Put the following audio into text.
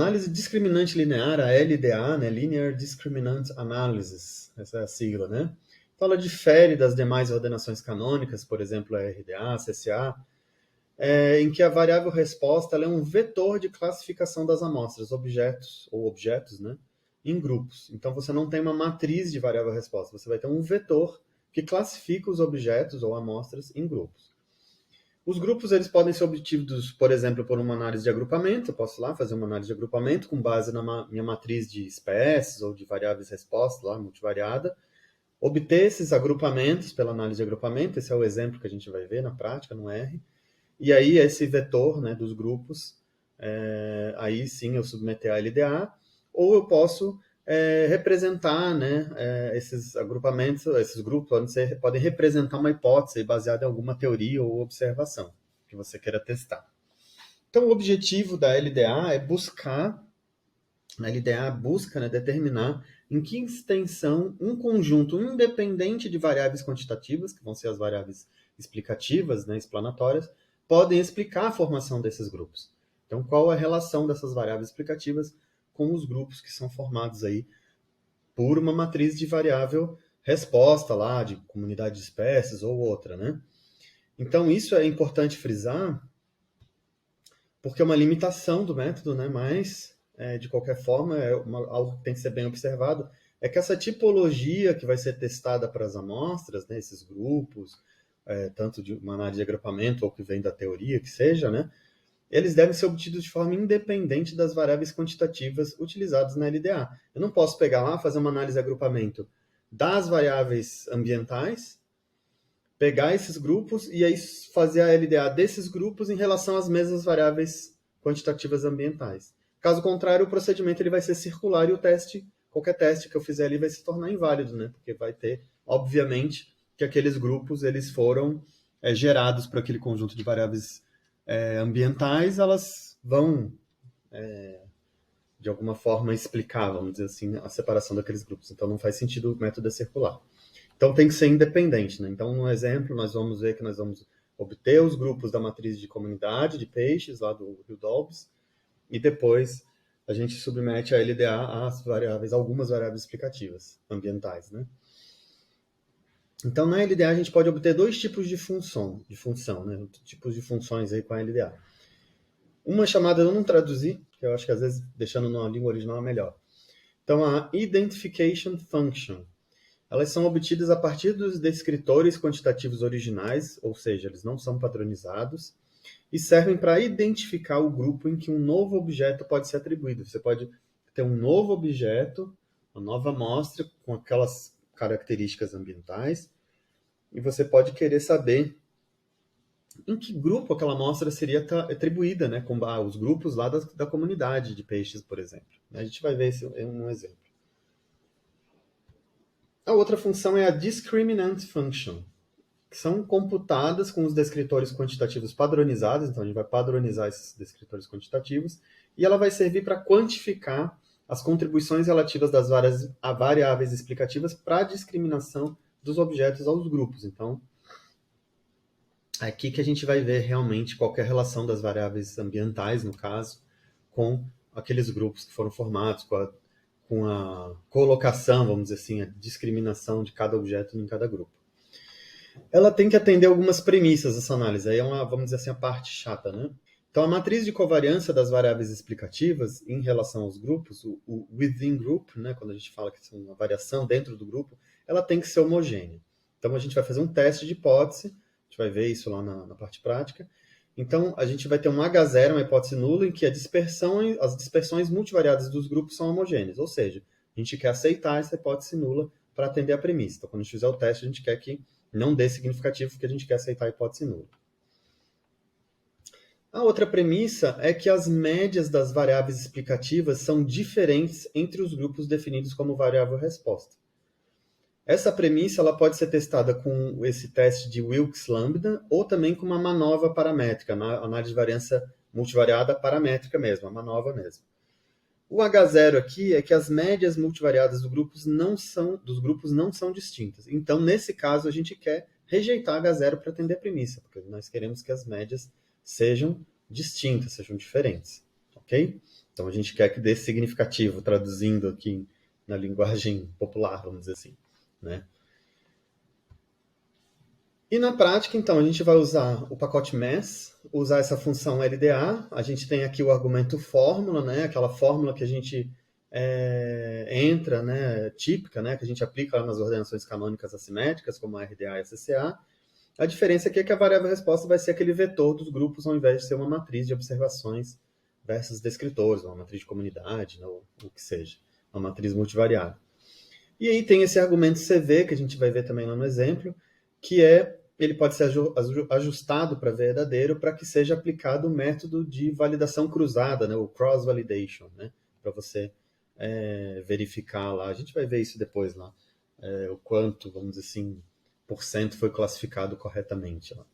Análise discriminante linear, a LDA, né, Linear Discriminant Analysis, essa é a sigla, né? Então, ela difere das demais ordenações canônicas, por exemplo, a RDA, a CSA, em que a variável resposta ela é um vetor de classificação das amostras, objetos, né, em grupos. Então, você não tem uma matriz de variável resposta, você vai ter um vetor que classifica os objetos ou amostras em grupos. Os grupos eles podem ser obtidos, por exemplo, por uma análise de agrupamento. Eu posso lá fazer uma análise de agrupamento com base na minha matriz de espécies ou de variáveis resposta, lá, multivariada. Obter esses agrupamentos pela análise de agrupamento, esse é o exemplo que a gente vai ver na prática, no R. E aí, esse vetor, né, dos grupos, aí sim eu submeter a LDA, ou eu posso representar, né, esses agrupamentos, esses grupos podem representar uma hipótese baseada em alguma teoria ou observação que você queira testar. Então, o objetivo da LDA é buscar, a LDA busca, né, determinar em que extensão um conjunto independente de variáveis quantitativas, que vão ser as variáveis explicativas, né, explanatórias, podem explicar a formação desses grupos. Então, qual a relação dessas variáveis explicativas com os grupos que são formados aí por uma matriz de variável resposta lá, de comunidade de espécies ou outra, né? Então, isso é importante frisar, porque é uma limitação do método, né? Mas, de qualquer forma, algo que tem que ser bem observado, é que essa tipologia que vai ser testada para as amostras, né, esses grupos, tanto de uma análise de agrupamento ou que vem da teoria, que seja, né, eles devem ser obtidos de forma independente das variáveis quantitativas utilizadas na LDA. Eu não posso pegar lá, fazer uma análise de agrupamento das variáveis ambientais, pegar esses grupos e aí fazer a LDA desses grupos em relação às mesmas variáveis quantitativas ambientais. Caso contrário, o procedimento ele vai ser circular e o teste, qualquer teste que eu fizer ali vai se tornar inválido, né? Porque vai ter, obviamente, que aqueles grupos eles foram gerados por aquele conjunto de variáveis ambientais, elas vão, de alguma forma, explicar, vamos dizer assim, a separação daqueles grupos. Então, não faz sentido o método circular. Então, tem que ser independente, né? Então, no exemplo, nós vamos ver que nós vamos obter os grupos da matriz de comunidade de peixes, lá do Rio Dobbs, e depois a gente submete a LDA às variáveis, algumas variáveis explicativas ambientais, né? Então, na LDA, a gente pode obter dois tipos de função, né? Tipos de funções aí com a LDA. Uma chamada, eu não traduzi, que eu acho que às vezes deixando na língua original é melhor. Então, a Identification Function. Elas são obtidas a partir dos descritores quantitativos originais, ou seja, eles não são padronizados, e servem para identificar o grupo em que um novo objeto pode ser atribuído. Você pode ter um novo objeto, uma nova amostra com aquelas características ambientais, e você pode querer saber em que grupo aquela amostra seria atribuída, né, com os grupos lá da comunidade de peixes, por exemplo. A gente vai ver esse um exemplo. A outra função é a Discriminant Function, que são computadas com os descritores quantitativos padronizados, então a gente vai padronizar esses descritores quantitativos, e ela vai servir para quantificar as contribuições relativas das variáveis explicativas para a discriminação dos objetos aos grupos. Então, é aqui que a gente vai ver realmente qual é a relação das variáveis ambientais, no caso, com aqueles grupos que foram formados, com a colocação, vamos dizer assim, a discriminação de cada objeto em cada grupo. Ela tem que atender algumas premissas, essa análise. Aí é vamos dizer assim, a parte chata, né? Então, a matriz de covariância das variáveis explicativas em relação aos grupos, o within group, né, quando a gente fala que é uma variação dentro do grupo, ela tem que ser homogênea. Então, a gente vai fazer um teste de hipótese, a gente vai ver isso lá na parte prática. Então, a gente vai ter um H0, uma hipótese nula, em que as dispersões multivariadas dos grupos são homogêneas. Ou seja, a gente quer aceitar essa hipótese nula para atender a premissa. Então, quando a gente fizer o teste, a gente quer que não dê significativo, porque a gente quer aceitar a hipótese nula. A outra premissa é que as médias das variáveis explicativas são diferentes entre os grupos definidos como variável resposta. Essa premissa ela pode ser testada com esse teste de Wilks-Lambda ou também com uma MANOVA paramétrica, análise de variância multivariada paramétrica mesmo, a MANOVA mesmo. O H0 aqui é que as médias multivariadas dos grupos não são distintas. Então, nesse caso, a gente quer rejeitar H0 para atender a premissa, porque nós queremos que as médias sejam distintas, sejam diferentes. Ok? Então a gente quer que dê significativo, traduzindo aqui na linguagem popular, vamos dizer assim, né? E na prática, então, a gente vai usar o pacote mass, usar essa função LDA. A gente tem aqui o argumento fórmula, né? Aquela fórmula que a gente entra, né? Típica, né? Que a gente aplica lá nas ordenações canônicas assimétricas, como a RDA e a CCA. A diferença aqui é que a variável resposta vai ser aquele vetor dos grupos, ao invés de ser uma matriz de observações versus descritores, uma matriz de comunidade, ou o que seja, uma matriz multivariável. E aí tem esse argumento CV, que a gente vai ver também lá no exemplo, que ele pode ser ajustado para verdadeiro para que seja aplicado o método de validação cruzada, né, o cross-validation, né, para você verificar lá. A gente vai ver isso depois lá, o quanto, vamos dizer assim, por cento foi classificado corretamente lá.